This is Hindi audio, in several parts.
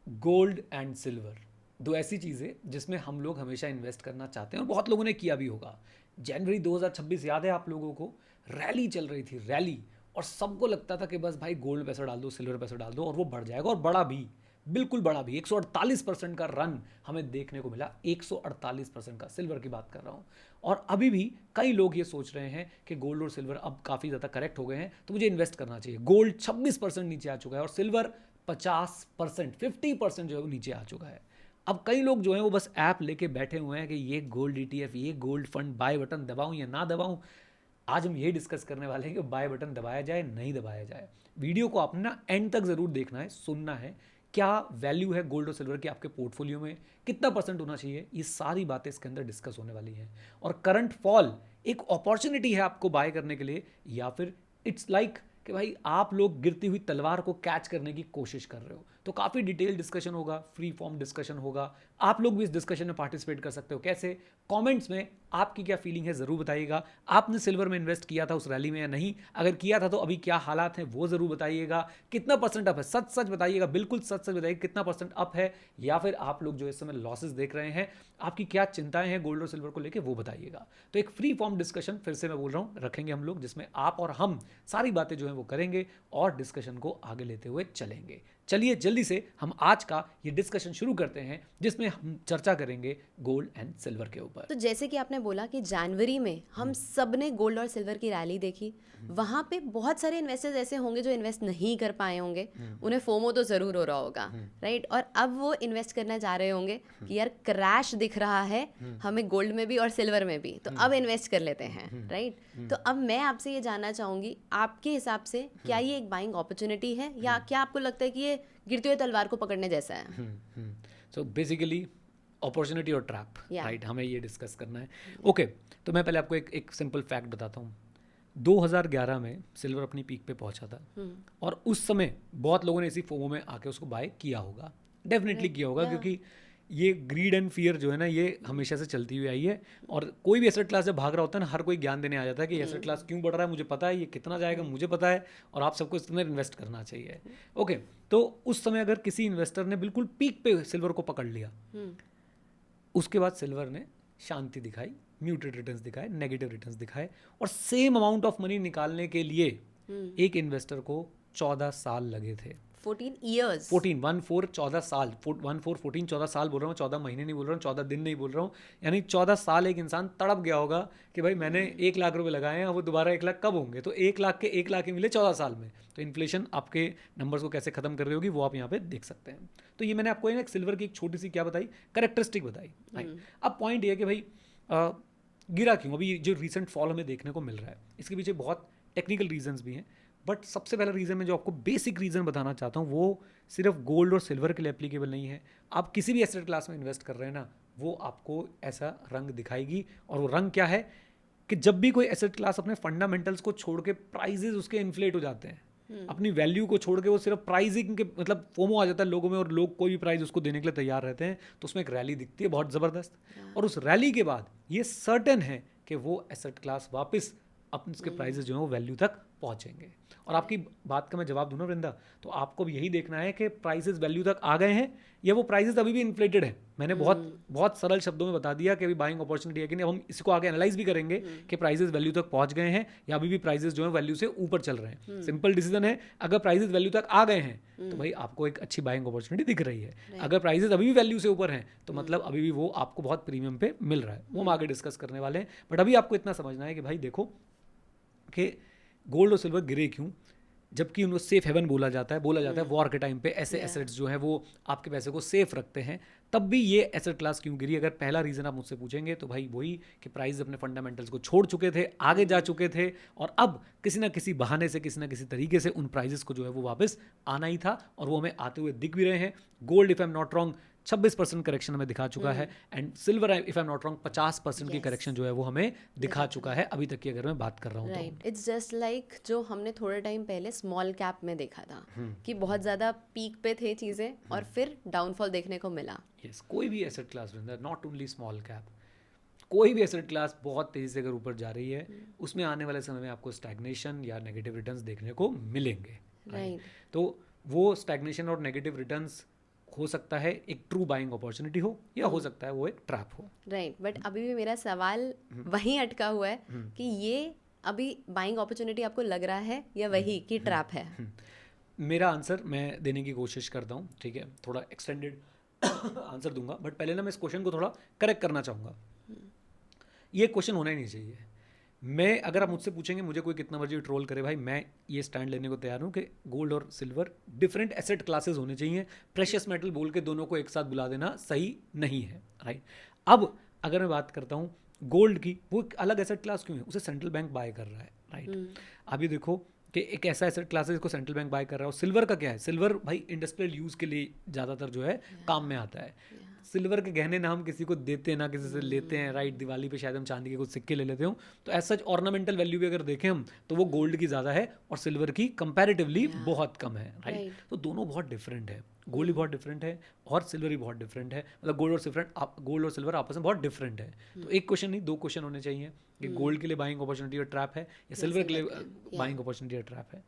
गोल्ड एंड सिल्वर, दो ऐसी चीज़ें जिसमें हम लोग हमेशा इन्वेस्ट करना चाहते हैं और बहुत लोगों ने किया भी होगा। जनवरी 2026 याद है आप लोगों को, रैली चल रही थी, रैली, और सबको लगता था कि बस भाई गोल्ड पैसा डाल दो, सिल्वर पैसा डाल दो और वो बढ़ जाएगा, और बढ़ा भी, बिल्कुल बढ़ा भी। 148% का रन हमें देखने को मिला, 148% का, सिल्वर की बात कर रहा हूँ। और अभी भी कई लोग ये सोच रहे हैं कि गोल्ड और सिल्वर अब काफ़ी ज़्यादा करेक्ट हो गए हैं तो मुझे इन्वेस्ट करना चाहिए। गोल्ड 26% नीचे आ चुका है और सिल्वर 50%, 50% जो है वो नीचे आ चुका है। अब कई लोग जो हैं वो बस ऐप लेके बैठे हुए हैं कि ये गोल्ड ETF, ये गोल्ड फंड, बाय बटन दबाऊं या ना दबाऊं। आज हम यही डिस्कस करने वाले हैं कि बाय बटन दबाया जाए नहीं दबाया जाए। वीडियो को आपने ना एंड तक ज़रूर देखना है, सुनना है, क्या वैल्यू है गोल्ड और सिल्वर की आपके पोर्टफोलियो में, कितना परसेंट होना चाहिए, ये सारी बातें इसके अंदर डिस्कस होने वाली हैं। और करंट फॉल एक अपॉर्चुनिटी है आपको बाय करने के लिए, या फिर इट्स लाइक कि भाई आप लोग गिरती हुई तलवार को कैच करने की कोशिश कर रहे हो। तो काफ़ी डिटेल डिस्कशन होगा, फ्री फॉर्म डिस्कशन होगा। आप लोग भी इस डिस्कशन में पार्टिसिपेट कर सकते हो। कैसे? कमेंट्स में आपकी क्या फीलिंग है ज़रूर बताइएगा। आपने सिल्वर में इन्वेस्ट किया था उस रैली में या नहीं? अगर किया था तो अभी क्या हालात हैं वो ज़रूर बताइएगा। कितना परसेंट अप है, सच सच बताइएगा, बिल्कुल सच सच बताइए कितना परसेंट अप है। या फिर आप लोग जो इस समय लॉसेस देख रहे हैं, आपकी क्या चिंताएं हैं गोल्ड और सिल्वर को लेकर, वो बताइएगा। तो एक फ्री फॉर्म डिस्कशन, फिर से मैं बोल रहा हूँ, रखेंगे हम लोग, जिसमें आप और हम सारी बातें जो हैं वो करेंगे और डिस्कशन को आगे लेते हुए चलेंगे। चलिए जल्दी से हम आज का ये डिस्कशन शुरू करते हैं, जिसमें हम चर्चा करेंगे गोल्ड एंड सिल्वर के ऊपर। तो जैसे कि आपने बोला कि जनवरी में हम सब ने गोल्ड और सिल्वर की रैली देखी, वहाँ पे बहुत सारे इन्वेस्टर्स ऐसे होंगे जो इन्वेस्ट नहीं कर पाए होंगे, उन्हें फोमो तो ज़रूर हो रहा होगा, राइट? और अब वो इन्वेस्ट करना चाह रहे होंगे कि यार क्रैश दिख रहा है हमें गोल्ड में भी और सिल्वर में भी, तो अब इन्वेस्ट कर लेते हैं, राइट? तो अब मैं आपसे ये जानना चाहूँगी, आपके हिसाब से क्या ये एक बाइंग अपॉर्चुनिटी है, या क्या आपको लगता है कि ये गिरते हुए तलवार को पकड़ने जैसा है? सो बेसिकली अपॉर्चुनिटी और ट्रैप, या राइट, हमें ये डिस्कस करना है। ओके, तो मैं पहले आपको एक सिंपल फैक्ट बताता हूँ। 2011 में सिल्वर अपनी पीक पे पहुंचा था, और उस समय बहुत लोगों ने इसी फोमो में आके उसको बाय किया होगा, डेफिनेटली किया होगा, क्योंकि ये ग्रीड एंड फियर जो है ना, ये हमेशा से चलती हुई आई है। और कोई भी एसेट क्लास जब भाग रहा होता है ना, हर कोई ज्ञान देने आ जाता है कि एसेट क्लास क्यों बढ़ रहा है, मुझे पता है, ये कितना जाएगा मुझे पता है, और आप सबको इसमें इन्वेस्ट करना चाहिए। ओके, तो उस समय अगर किसी इन्वेस्टर ने बिल्कुल पीक पे सिल्वर को पकड़ लिया, उसके बाद सिल्वर ने शांति दिखाई, म्यूटेड रिटर्न्स दिखाए, नेगेटिव रिटर्न्स दिखाए, और सेम अमाउंट ऑफ मनी निकालने के लिए एक इन्वेस्टर को 14 साल लगे थे। 14 years 14 साल, 14 साल बोल रहा हूँ, 14 महीने नहीं बोल रहा हूँ, 14 दिन नहीं बोल रहा हूँ, यानी 14 साल एक इंसान तड़प गया होगा कि भाई मैंने 1 लाख रुपए लगाए हैं, वो दोबारा 1 लाख कब होंगे? तो 1 लाख के 1 लाख ही मिले 14 साल में। तो इन्फ्लेशन आपके नंबर्स को कैसे खत्म कर रही होगी वो आप यहाँ पे देख सकते हैं। तो ये मैंने आपको एक सिल्वर की एक छोटी सी क्या बताई, करेक्टरिस्टिक बताई। अब पॉइंट ये है कि भाई गिरा क्यों? अभी जो रिसेंट फॉल हमें देखने को मिल रहा है, इसके पीछे बहुत टेक्निकल रीजंस भी हैं, बट सबसे पहला रीज़न मैं जो आपको बेसिक रीज़न बताना चाहता हूँ, वो सिर्फ गोल्ड और सिल्वर के लिए एप्लीकेबल नहीं है। आप किसी भी एसेट क्लास में इन्वेस्ट कर रहे हैं ना, वो आपको ऐसा रंग दिखाएगी। और वो रंग क्या है कि जब भी कोई एसेट क्लास अपने फंडामेंटल्स को छोड़ के प्राइजेज उसके इन्फ्लेट हो जाते हैं, अपनी वैल्यू को छोड़ के वो सिर्फ प्राइसिंग के, मतलब फोमो आ जाता है लोगों में, और लोग कोई भी प्राइस उसको देने के लिए तैयार रहते हैं, तो उसमें एक रैली दिखती है बहुत ज़बरदस्त। और उस रैली के बाद ये सर्टेन है कि वो एसेट क्लास वापस अपने उसके प्राइजेस जो हैं वो वैल्यू तक पहुंचेंगे। और आपकी बात का मैं जवाब दूं ना वृंदा, तो आपको भी यही देखना है कि प्राइसेस वैल्यू तक आ गए हैं या वो प्राइसेस अभी भी इन्फ्लेटेड है। मैंने बहुत सरल शब्दों में बता दिया कि अभी बाइंग अपॉर्चुनिटी है कि नहीं। अब हम इसको आगे एनालाइज भी करेंगे कि प्राइसेस वैल्यू तक पहुंच गए हैं या अभी भी प्राइसेस जो है वैल्यू से ऊपर चल रहे हैं। सिंपल डिसीजन है, अगर प्राइसेस वैल्यू तक आ गए हैं तो भाई आपको एक अच्छी बाइंग अपॉर्चुनिटी दिख रही है। अगर प्राइसेस अभी भी वैल्यू से ऊपर हैं तो मतलब अभी भी वो आपको बहुत प्रीमियम पे मिल रहा है। वो हम आगे डिस्कस करने वाले हैं, बट अभी आपको इतना समझना है कि भाई देखो कि गोल्ड और सिल्वर गिरे क्यों, जबकि उनको सेफ हेवन बोला जाता है वॉर के टाइम पे ऐसे एसेट्स जो है वो आपके पैसे को सेफ रखते हैं, तब भी ये एसेट क्लास क्यों गिरी? अगर पहला रीज़न आप मुझसे पूछेंगे तो भाई वही कि प्राइस अपने फंडामेंटल्स को छोड़ चुके थे, आगे जा चुके थे, और अब किसी ना किसी बहाने से, किसी ना किसी तरीके से उन प्राइजेस को जो है वो वापस आना ही था, और वो हमें आते हुए दिख भी रहे हैं। Gold if I am not wrong 26% correction हमें दिखा चुका है, and silver if I am not wrong 50% की करेक्शन जो है वो हमें दिखा चुका है अभी तक की, अगर मैं बात कर रहा हूँ। राइट, इट्स जस्ट लाइक जो हमने थोड़े टाइम पहले स्मॉल कैप में देखा था कि बहुत ज़्यादा पीक पे थे चीज़ें और फिर डाउनफॉल देखने को मिला। यस, कोई भी asset class, not only small cap, कोई भी एसेट क्लास बहुत तेज़ी से अगर ऊपर जा रही है, उसमें आने वाले समय में आपको स्टैग्नेशन या नेगेटिव रिटर्न्स देखने को मिलेंगे। राइट, तो वो स्टैग्नेशन और नेगेटिव रिटर्न्स हो सकता है एक ट्रू बाइंग अपॉर्चुनिटी हो या हो सकता है वो एक ट्रैप हो। राइट, बट अभी भी मेरा सवाल वहीं अटका हुआ है कि ये अभी बाइंग अपॉर्चुनिटी आपको लग रहा है या वही कि ट्रैप है? मेरा आंसर मैं देने की कोशिश करता हूँ, ठीक है, थोड़ा एक्सटेंडेड आंसर दूंगा, बट पहले ना मैं इस क्वेश्चन को थोड़ा करेक्ट करना चाहूँगा। ये क्वेश्चन होना ही नहीं चाहिए। मैं अगर आप मुझसे पूछेंगे, मुझे कोई कितना मर्जी ट्रोल करे भाई, मैं ये स्टैंड लेने को तैयार हूँ कि गोल्ड और सिल्वर डिफरेंट एसेट क्लासेस होने चाहिए। प्रेशियस मेटल बोल के दोनों को एक साथ बुला देना सही नहीं है, राइट। अब अगर मैं बात करता हूँ गोल्ड की, वो एक अलग एसेट क्लास क्यों है? उसे सेंट्रल बैंक बाय कर रहा है, राइट। अभी देखो कि एक ऐसा एसेट क्लास है जिसको सेंट्रल बैंक बाय कर रहा है। और सिल्वर का क्या है? सिल्वर भाई इंडस्ट्रियल यूज़ के लिए ज़्यादातर जो है काम में आता है। सिल्वर के गहने ना हम किसी को देते हैं ना किसी से लेते हैं, राइट। दिवाली पे शायद हम चांदी के कुछ सिक्के ले लेते हो, तो ऐसा ऑर्नामेंटल वैल्यू भी अगर देखें हम तो वो गोल्ड की ज़्यादा है और सिल्वर की कंपैरेटिवली बहुत कम है, राइट। तो दोनों बहुत डिफरेंट है, गोल्ड भी बहुत डिफरेंट है और सिल्वर भी बहुत डिफरेंट है। मतलब गोल्ड और सिल्वर आपस में बहुत डिफरेंट है। तो एक क्वेश्चन नहीं, दो क्वेश्चन होने चाहिए कि गोल्ड के लिए बाइंग अपॉर्चुनिटी और ट्रैप है या सिल्वर के लिए बाइंग अपॉर्चुनिटी और ट्रैप है।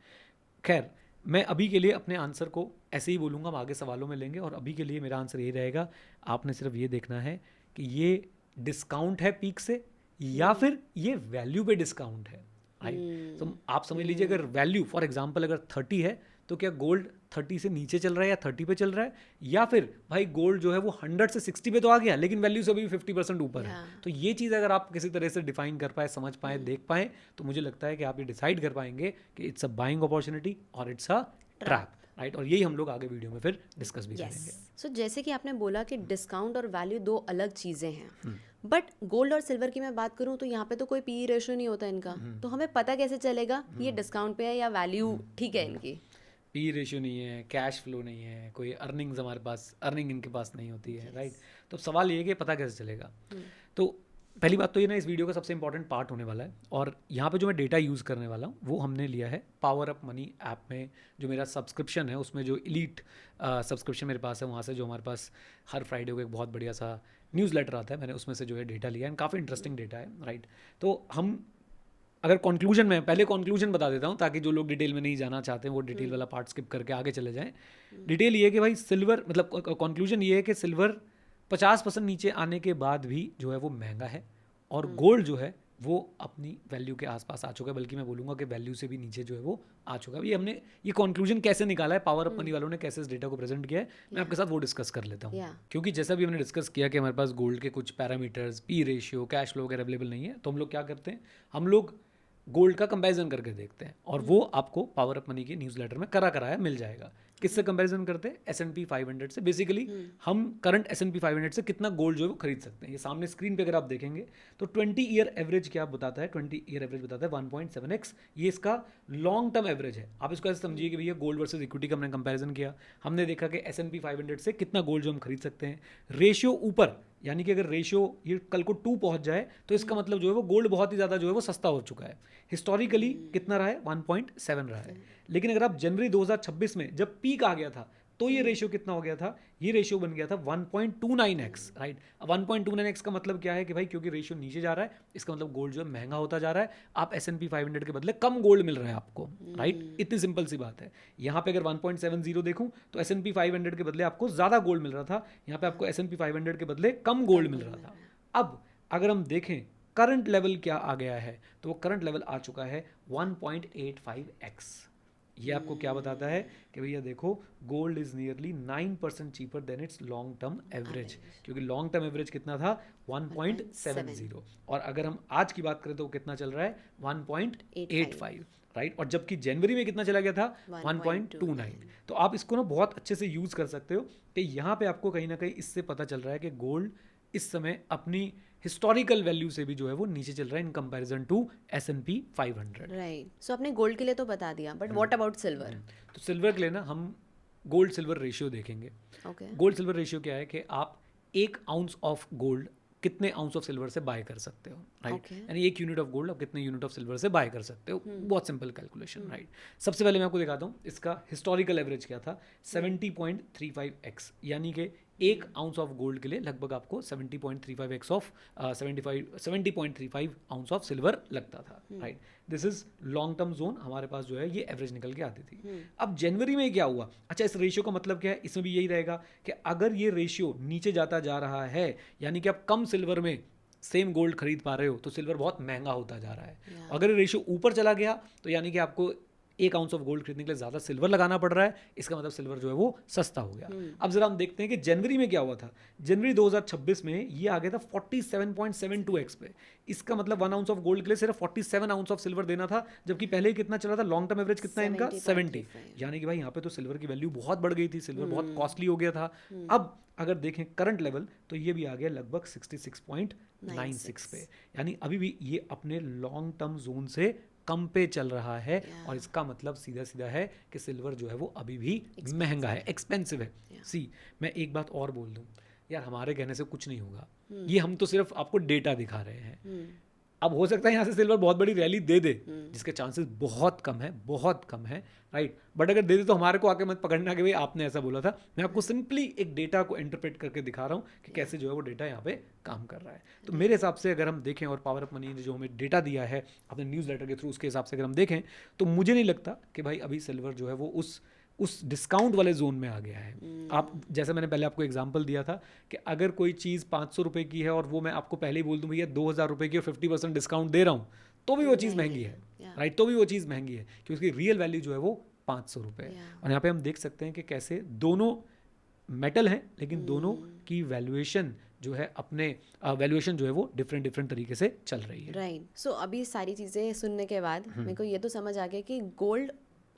खैर, मैं अभी के लिए अपने आंसर को ऐसे ही बोलूँगा, हम आगे सवालों में लेंगे। और अभी के लिए मेरा आंसर ये रहेगा, आपने सिर्फ ये देखना है कि ये डिस्काउंट है पीक से या फिर ये वैल्यू पे डिस्काउंट है, राइट। तो आप समझ लीजिए अगर वैल्यू फॉर एग्जांपल अगर 30 है तो क्या गोल्ड 30 से नीचे चल रहा है या 30 पे चल रहा है, या फिर भाई गोल्ड जो है वो 100 से 60 पे तो आ गया लेकिन वैल्यू से अभी 50% ऊपर है। तो ये चीज़ अगर आप किसी तरह से डिफाइन कर पाए, समझ पाए, देख पाए, तो मुझे लगता है कि आप ये डिसाइड कर पाएंगे कि इट्स अ बाइंग अपॉर्चुनिटी और इट्स अ ट्रैप, राइट। और यही हम लोग आगे वीडियो में फिर डिस्कस भी करेंगे। सो जैसे कि आपने बोला कि डिस्काउंट और वैल्यू दो अलग चीज़ें हैं, बट गोल्ड और सिल्वर की मैं बात करूं तो यहाँ पे तो कोई पी रेशियो नहीं होता इनका, तो हमें पता कैसे चलेगा ये डिस्काउंट पे है या वैल्यू ठीक है इनकी? पी रेशियो नहीं है, कैश फ्लो नहीं है, कोई अर्निंग्स हमारे पास, अर्निंग इनके पास नहीं होती है, राइट। तो सवाल ये है कि पता कैसे चलेगा। तो पहली बात तो ये ना, इस वीडियो का सबसे इंपॉर्टेंट पार्ट होने वाला है और यहाँ पे जो मैं डेटा यूज़ करने वाला हूँ वो हमने लिया है पावर अप मनी ऐप में। जो मेरा सब्सक्रिप्शन है उसमें जो इलीट सब्सक्रिप्शन मेरे पास है, वहाँ से जो हमारे पास हर फ्राइडे को एक बहुत बढ़िया सा न्यूज़लेटर आता है, मैंने उसमें से जो है डेटा लिया है, काफ़ी इंटरेस्टिंग डेटा है, राइट। तो हम अगर कंक्लूजन में, पहले कंक्लूजन बता देता हूँ ताकि जो लोग डिटेल में नहीं जाना चाहते हैं वो डिटेल वाला पार्ट स्किप करके आगे चले जाएं। डिटेल ये है कि भाई सिल्वर, मतलब कंक्लूजन ये है कि सिल्वर 50% नीचे आने के बाद भी जो है वो महंगा है और गोल्ड जो है वो अपनी वैल्यू के आसपास आ चुका है, बल्कि मैं बोलूँगा कि वैल्यू से भी नीचे जो है वो आ चुका है। ये हमने ये कंक्लूजन कैसे निकाला है, पावर अप मनी वालों ने कैसे इस डेटा को प्रेजेंट किया है, मैं आपके साथ वो डिस्कस कर लेता हूँ। क्योंकि जैसा भी हमने डिस्कस किया कि हमारे पास गोल्ड के कुछ parameters, P ratio, cash flow वगैरह अवेलेबल नहीं है, तो हम लोग क्या करते हैं, हम लोग गोल्ड का कंपैरिजन करके देखते हैं और वो आपको पावर अप मनी के न्यूज़लेटर में कराया मिल जाएगा। किससे कंपैरिजन करते हैं? S&P 500 से। बेसिकली हम करंट S&P 500 से कितना गोल्ड जो है वो खरीद सकते हैं। ये सामने स्क्रीन पे अगर आप देखेंगे तो 20 ईयर एवरेज क्या बताता है? 20 ईयर एवरेज बताता है 1.7x। ये इसका लॉन्ग टर्म एवरेज है। आप इसको ऐसे समझिए कि भैया गोल्ड वर्सेस इक्विटी का हमने कंपैरिजन किया, हमने देखा कि S&P 500 से कितना गोल्ड जो हम खरीद सकते हैं। रेशियो ऊपर, यानी कि अगर रेशियो ये कल को 2 पहुंच जाए तो इसका मतलब जो है वो गोल्ड बहुत ही ज़्यादा जो है वो सस्ता हो चुका है। हिस्टोरिकली कितना रहा है? 1.7 रहा है। लेकिन अगर आप जनवरी 2026 में जब पीक आ गया था तो ये रेशियो कितना हो गया था? ये रेशियो बन गया था 1.29x, राइट। अब 1.29x का मतलब क्या है कि भाई क्योंकि रेशियो नीचे जा रहा है, इसका मतलब गोल्ड जो है महंगा होता जा रहा है, आप S&P 500 के बदले कम गोल्ड मिल रहा है आपको, राइट। इतनी सिंपल सी बात है। यहाँ पे अगर 1.70 देखूं तो S&P 500 के बदले आपको ज़्यादा गोल्ड मिल रहा था, यहाँ पे आपको S&P 500 के बदले कम गोल्ड मिल रहा था। अब अगर हम देखें करंट लेवल क्या आ गया है, तो वो करंट लेवल आ चुका है 1.85x। ये आपको क्या बताता है कि भैया देखो gold is nearly 9% cheaper than it's long term average, क्योंकि लॉन्ग टर्म एवरेज कितना था? 1.70। और अगर हम आज की बात करें तो कितना चल रहा है? 1.85, राइट। और जबकि जनवरी में कितना चला गया था? 1.29। तो आप इसको ना बहुत अच्छे से यूज़ कर सकते हो कि यहाँ पे आपको कहीं ना कहीं इससे पता चल रहा है कि गोल्ड इस समय अपनी हिस्टोरिकल वैल्यू से भी जो है वो नीचे चल रहा है in comparison to S&P 500, right. So आपने गोल्ड के लिए तो बता दिया, बट व्हाट अबाउट सिल्वर? तो सिल्वर के लिए ना हम गोल्ड सिल्वर रेशियो देखेंगे। गोल्ड सिल्वर रेशियो क्या है कि आप 1 आउंस ऑफ गोल्ड कितने आउंस ऑफ सिल्वर से बाय कर सकते हो, राइट। यानी 1 यूनिट ऑफ गोल्ड आप कितने यूनिट ऑफ सिल्वर से बाय कर सकते हो। बहुत सिंपल कैलकुलेशन, राइट। सबसे पहले मैं आपको दिखाता हूँ इसका हिस्टोरिकल एवरेज क्या था, 70.35x, यानी कि एक आउंस ऑफ गोल्ड के लिए लगभग आपको 70.35x of 70.35 ounce of silver लगता था, right. This is long term zone, हमारे पास जो है ये एवरेज निकल के आती थी। अब जनवरी में क्या हुआ? अच्छा, इस रेशियो का मतलब क्या है? इसमें भी यही रहेगा कि अगर ये रेशियो नीचे जाता जा रहा है, यानी कि आप कम सिल्वर में सेम गोल्ड खरीद पा रहे हो, तो सिल्वर बहुत महंगा होता जा रहा है। अगर ये रेशियो ऊपर चला गया तो यानी कि आपको एक आउंस ऑफ गोल्ड खरीदने के लिए ज़्यादा सिल्वर लगाना पड़ रहा है, इसका मतलब सिल्वर जो है वो सस्ता हो गया। अब जरा हम देखते हैं कि जनवरी में क्या हुआ था। जनवरी 2026 में ये आ गया था 47.72x पे। इसका मतलब 1 आउंस ऑफ गोल्ड के लिए सिर्फ 47 आउंस ऑफ सिल्वर देना था, जबकि पहले ही कितना चला था? लॉन्ग टर्म एवरेज कितना है इनका? 70। यानी कि भाई यहाँ पे तो सिल्वर की वैल्यू बहुत बढ़ गई थी, सिल्वर बहुत कॉस्टली हो गया था। अब अगर देखें करंट लेवल तो ये भी आ गया लगभग 66.96 पे, यानी अभी भी ये अपने लॉन्ग टर्म जोन से कम पे चल रहा है। और इसका मतलब सीधा सीधा है कि सिल्वर जो है वो अभी भी महंगा है, एक्सपेंसिव है। सी, मैं एक बात और बोल दूं यार, हमारे कहने से कुछ नहीं होगा, ये हम तो सिर्फ आपको डेटा दिखा रहे हैं। अब हो सकता है यहाँ से सिल्वर बहुत बड़ी रैली दे दे, जिसके चांसेस बहुत कम है, बहुत कम है, राइट। बट अगर दे दे तो हमारे को आके मत पकड़ना कि भाई आपने ऐसा बोला था। मैं आपको सिंपली एक डेटा को इंटरप्रेट करके दिखा रहा हूँ कि कैसे जो है वो डेटा यहाँ पे काम कर रहा है। तो मेरे हिसाब से अगर हम देखें, और पावर ऑफ मनी ने जो हमें डेटा दिया है अपने न्यूज़ लेटर के थ्रू, उसके हिसाब से अगर हम देखें तो मुझे नहीं लगता कि भाई अभी सिल्वर जो है वो उस डिस्काउंट वाले जोन में आ गया है। आप जैसे मैंने पहले आपको एग्जांपल दिया था कि अगर कोई चीज़ 500 रुपये की है और वो मैं आपको पहले ही बोल दूं भैया 2000 रुपये की और 50% डिस्काउंट दे रहा हूँ, तो भी वो चीज़ महंगी है, राइट। तो भी वो चीज़ महंगी है क्योंकि उसकी रियल वैल्यू जो है वो 500 रुपये है। और यहाँ पे हम देख सकते हैं कि कैसे दोनों मेटल हैं, लेकिन दोनों की वैल्यूएशन जो है अपने वैल्यूएशन जो है वो डिफरेंट तरीके से चल रही है, राइट। सो अभी सारी चीज़ें सुनने के बाद मेरे को ये तो समझ आ गया कि गोल्ड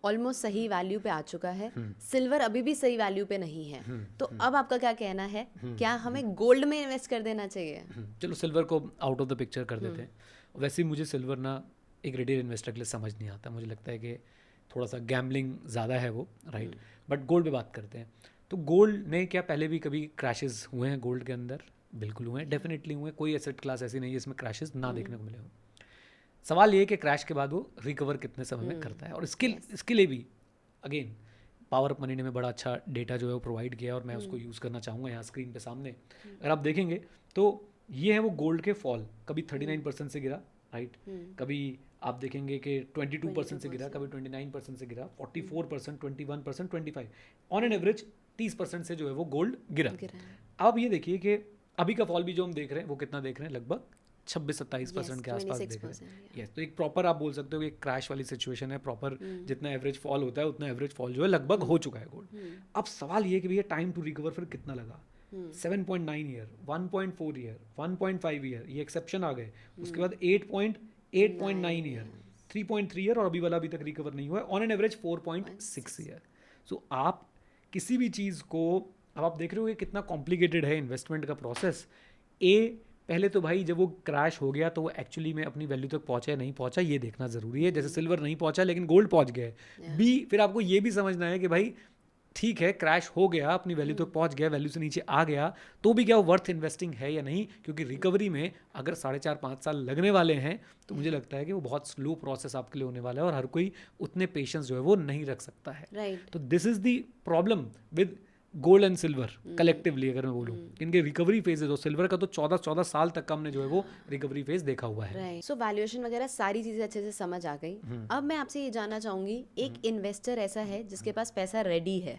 ऑलमोस्ट सही वैल्यू पे आ चुका है, सिल्वर अभी भी सही वैल्यू पे नहीं है। तो अब आपका क्या कहना है, क्या हमें गोल्ड में इन्वेस्ट कर देना चाहिए? चलो सिल्वर को आउट ऑफ द पिक्चर कर देते हैं। वैसे ही मुझे सिल्वर ना एक रिटेल इन्वेस्टर के लिए समझ नहीं आता, मुझे लगता है कि थोड़ा सा गैम्बलिंग ज़्यादा है वो, राइट। बट गोल्ड पे बात करते हैं तो गोल्ड ने क्या पहले भी कभी क्रैशेस हुए हैं गोल्ड के अंदर? बिल्कुल हुए हैं, डेफिनेटली हुए हैं। कोई एसेट क्लास ऐसी नहीं है जिसमें क्रैशेस ना देखने को मिले हो। सवाल ये है कि क्रैश के बाद वो रिकवर कितने समय में करता है। और इसके लिए भी अगेन पावर ऑफ मनी ने में बड़ा अच्छा डेटा जो है वो प्रोवाइड किया और मैं उसको यूज़ करना चाहूँगा यहाँ स्क्रीन पे सामने। अगर आप देखेंगे तो ये है वो गोल्ड के फॉल, कभी 39% से गिरा, राइट, कभी आप देखेंगे कि 22% से गिरा, कभी 29% से गिरा, 44%, 21%, 25, ऑन एन एवरेज 30% से जो है वो गोल्ड गिरा। अब ये देखिए कि अभी का फॉल भी जो हम देख रहे हैं वो कितना देख रहे हैं, लगभग 26-27% के आसपास देख रहे हैं। यस, तो एक प्रॉपर आप बोल सकते हो कि एक क्रैश वाली सिचुएशन है। प्रॉपर जितना एवरेज फॉल होता है उतना एवरेज फॉल जो है लगभग हो चुका है गोल्ड। अब सवाल ये है कि भैया टाइम टू रिकवर फिर कितना लगा? 7.9 ईयर, 1.4 ईयर, 1.5 ईयर, ये एक्सेप्शन आ गए। उसके बाद 8.9 ईयर, 3.3 ईयर, और अभी वाला अभी तक रिकवर नहीं हुआ है। On an average 4.6 year. So आप किसी भी चीज़ को, अब आप देख रहे हो कि कितना कॉम्प्लिकेटेड है इन्वेस्टमेंट का प्रोसेस। पहले तो भाई जब वो क्रैश हो गया तो वो एक्चुअली में अपनी वैल्यू तक पहुंचा या नहीं पहुंचा ये देखना ज़रूरी है। जैसे सिल्वर नहीं पहुंचा लेकिन गोल्ड पहुंच गया। बी, फिर आपको ये भी समझना है कि भाई ठीक है क्रैश हो गया, अपनी वैल्यू तक पहुंच गया, वैल्यू से नीचे आ गया, तो भी क्या वो वर्थ इन्वेस्टिंग है या नहीं? क्योंकि रिकवरी में अगर 4.5-5 साल लगने वाले हैं तो मुझे लगता है कि वो बहुत स्लो प्रोसेस आपके लिए होने वाला है और हर कोई उतने पेशेंस जो है वो नहीं रख सकता है, राइट। तो this is the problem with gold and silver collectively. अगर मैं बोलूँ इनके रिकवरी फेजेज हो, सिल्वर का तो 14 साल तक का हमने जो है वो रिकवरी फेज देखा हुआ है। राइट। सो वैल्यूएशन वगैरह सारी चीजें अच्छे से समझ आ गई। अब मैं आपसे ये जानना चाहूंगी, एक इन्वेस्टर ऐसा है जिसके पास पैसा रेडी है,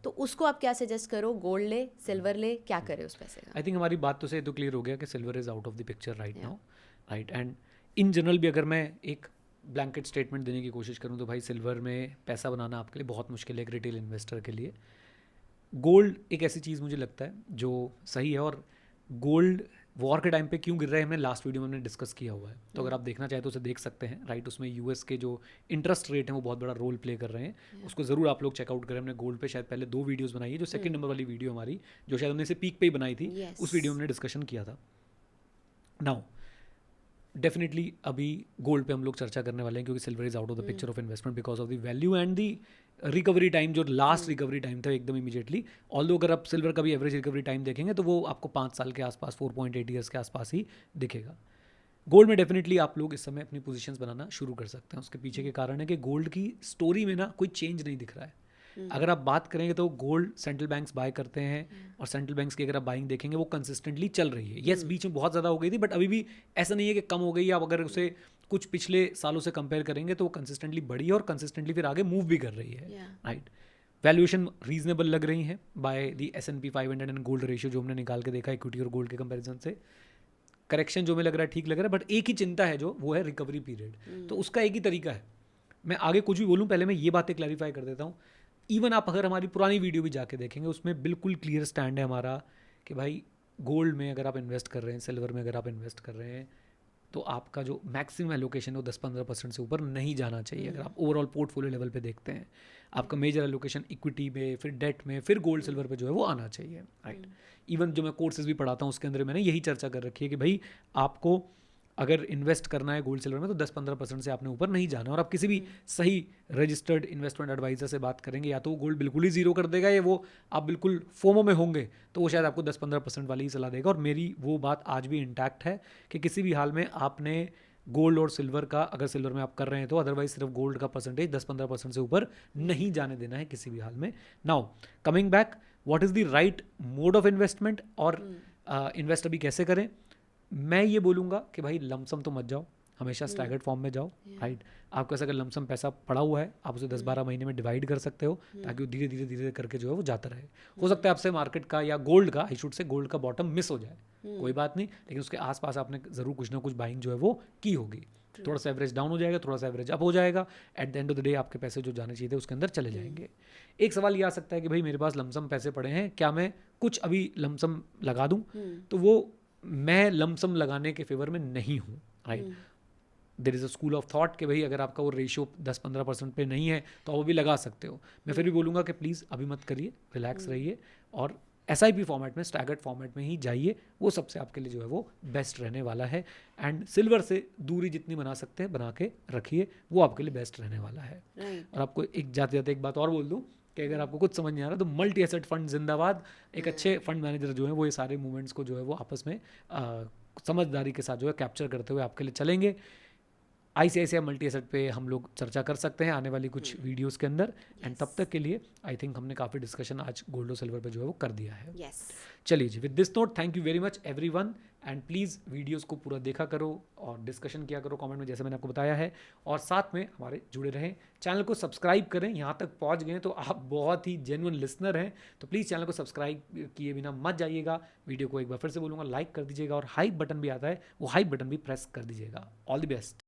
तो उसको आप क्या सजेस्ट करो? गोल्ड ले, सिल्वर ले, क्या करे उस पैसे का? आई थिंक हमारी बात तो से तो क्लियर हो गया कि silver is out of the picture right now, right. And in general भी अगर मैं एक ब्लैंकेट स्टेटमेंट देने की कोशिश करूँ तो भाई सिल्वर में पैसा बनाना आपके लिए बहुत मुश्किल है एक रिटेल इन्वेस्टर के लिए। गोल्ड एक ऐसी चीज़ मुझे लगता है जो सही है, और गोल्ड वॉर के टाइम पे क्यों गिर रहा है हमने लास्ट वीडियो में हमने डिस्कस किया हुआ है, तो अगर आप देखना चाहें तो उसे देख सकते हैं, राइट। उसमें यूएस के जो इंटरेस्ट रेट हैं वो बहुत बड़ा रोल प्ले कर रहे हैं, उसको ज़रूर आप लोग चेकआउट करें। हमने गोल्ड पे शायद पहले 2 वीडियोज़ बनाई है, जो सेकंड नंबर वाली वीडियो हमारी जो शायद हमने इसे पीक पे ही बनाई थी, उस वीडियो में हमने डिस्कशन किया था। नाउ डेफिनेटली अभी गोल्ड पे हम लोग चर्चा करने वाले हैं क्योंकि silver is out of the picture of investment because of the value and the recovery time, जो लास्ट रिकवरी टाइम था एकदम इमीडिएटली। ऑल्दो अगर आप सिल्वर का भी एवरेज रिकवरी टाइम देखेंगे तो वो आपको 5 साल के आसपास 4.8 ईयर्स के आसपास ही दिखेगा। गोल्ड में डेफिनेटली आप लोग इस समय अपनी पोजीशंस बनाना शुरू कर सकते हैं। उसके पीछे के कारण है कि गोल्ड की स्टोरी में ना कोई चेंज नहीं दिख रहा है। अगर आप बात करेंगे तो गोल्ड सेंट्रल बैंक्स बाय करते हैं, और सेंट्रल बैंक्स की अगर आप बाइंग देखेंगे वो कंसिस्टेंटली चल रही है। यस, बीच में बहुत ज़्यादा हो गई थी, बट अभी भी ऐसा नहीं है कि कम हो गई। आप अगर उसे कुछ पिछले सालों से कंपेयर करेंगे तो वो कंसिस्टेंटली बढ़ी है और कंसिस्टेंटली फिर आगे मूव भी कर रही है, राइट। वैल्यूएशन रीजनेबल लग रही है by the S&P 500 and gold ratio जो हमने निकाल के देखा इक्विटी और गोल्ड के कंपैरिजन से। करेक्शन जो हमें लग रहा है ठीक लग रहा है, बट एक ही चिंता है जो वो है रिकवरी पीरियड। तो उसका एक ही तरीका है, मैं आगे कुछ भी बोलूँ पहले मैं ये बातें क्लैरिफाई कर देता हूँ। इवन आप अगर हमारी पुरानी वीडियो भी जाके देखेंगे उसमें बिल्कुल क्लियर स्टैंड है हमारा कि भाई गोल्ड में अगर आप इन्वेस्ट कर रहे हैं, सिल्वर में अगर आप इन्वेस्ट कर रहे हैं, तो आपका जो मैक्सिमम एलोकेशन है वो 10-15% से ऊपर नहीं जाना चाहिए। अगर आप ओवरऑल पोर्टफोलियो लेवल पे देखते हैं, आपका मेजर एलोकेशन इक्विटी में, फिर डेट में, फिर गोल्ड सिल्वर पे जो है वो आना चाहिए, राइट। इवन जो मैं कोर्सेज भी पढ़ाता हूँ उसके अंदर मैंने यही चर्चा कर रखी है कि भाई आपको अगर इन्वेस्ट करना है गोल्ड सिल्वर में तो 10-15% से आपने ऊपर नहीं जाना। और आप किसी भी सही रजिस्टर्ड इन्वेस्टमेंट एडवाइजर से बात करेंगे, या तो वो गोल्ड बिल्कुल ही जीरो कर देगा, या वो आप बिल्कुल फोमो में होंगे तो वो शायद आपको 10-15% वाली ही सलाह देगा। और मेरी वो बात आज भी इंटैक्ट है कि किसी भी हाल में आपने गोल्ड और सिल्वर का, अगर सिल्वर में आप कर रहे हैं तो अदरवाइज सिर्फ गोल्ड का परसेंटेज 10-15% से ऊपर नहीं जाने देना है किसी भी हाल में। Now coming back, what is the right mode of investment और इन्वेस्ट अभी कैसे करें। मैं ये बोलूँगा कि भाई लमसम तो मत जाओ, हमेशा स्टैगर्ड फॉर्म में जाओ, राइट। आपके पास अगर लमसम पैसा पड़ा हुआ है आप उसे 10-12 महीने में डिवाइड कर सकते हो ताकि वो धीरे धीरे धीरे करके जो है वो जाता रहे। हो सकता है आपसे मार्केट का या गोल्ड का, आई शुड से गोल्ड का बॉटम मिस हो जाए, कोई बात नहीं, लेकिन उसके आसपास आपने ज़रूर कुछ ना कुछ बाइंग जो है वो की होगी। थोड़ा सा एवरेज डाउन हो जाएगा, थोड़ा सा एवरेज अप हो जाएगा, at the end of the day आपके पैसे जो जाने चाहिए थे उसके अंदर चले जाएंगे। एक सवाल ये आ सकता है कि भाई मेरे पास लमसम पैसे पड़े हैं, क्या मैं कुछ अभी लमसम लगा दूं? तो वो मैं लमसम लगाने के फेवर में नहीं हूँ, right. There is a school of thought कि भाई अगर आपका वो रेशियो 10-15% पे नहीं है तो आप वो भी लगा सकते हो। मैं फिर भी बोलूँगा कि प्लीज़ अभी मत करिए, रिलैक्स रहिए और SIP फॉर्मेट में, स्टैगर्ड फॉर्मेट में ही जाइए, वो सबसे आपके लिए जो है वो बेस्ट रहने वाला है। एंड सिल्वर से दूरी जितनी बना सकते हैं बना के रखिए, वो आपके लिए बेस्ट रहने वाला है। और आपको एक जाते जाते एक बात और बोल दूँ कि अगर आपको कुछ समझ नहीं आ रहा तो मल्टी एसेट फंड जिंदाबाद। एक अच्छे फंड मैनेजर जो है वो ये सारे मूवमेंट्स को जो है वो आपस में समझदारी के साथ जो है कैप्चर करते हुए आपके लिए चलेंगे। ICICI मल्टी एसेट पे हम लोग चर्चा कर सकते हैं आने वाली कुछ वीडियोस के अंदर। एंड तब तक के लिए आई थिंक हमने काफ़ी डिस्कशन आज गोल्ड और सिल्वर पे जो है वो कर दिया है। चलिए जी, with this note thank you very much everyone, and please videos को पूरा देखा करो और डिस्कशन किया करो कमेंट में, जैसे मैंने आपको बताया है, और साथ में हमारे जुड़े रहें। चैनल को सब्सक्राइब करें, यहाँ तक पहुँच गए तो आप बहुत ही जेन्युइन लिसनर हैं, तो प्लीज़ चैनल को सब्सक्राइब किए बिना मत जाइएगा। वीडियो को एक बार फिर से बोलूँगा, लाइक कर दीजिएगा, और हाइप बटन भी आता है वो हाइप बटन भी प्रेस कर दीजिएगा। All the best.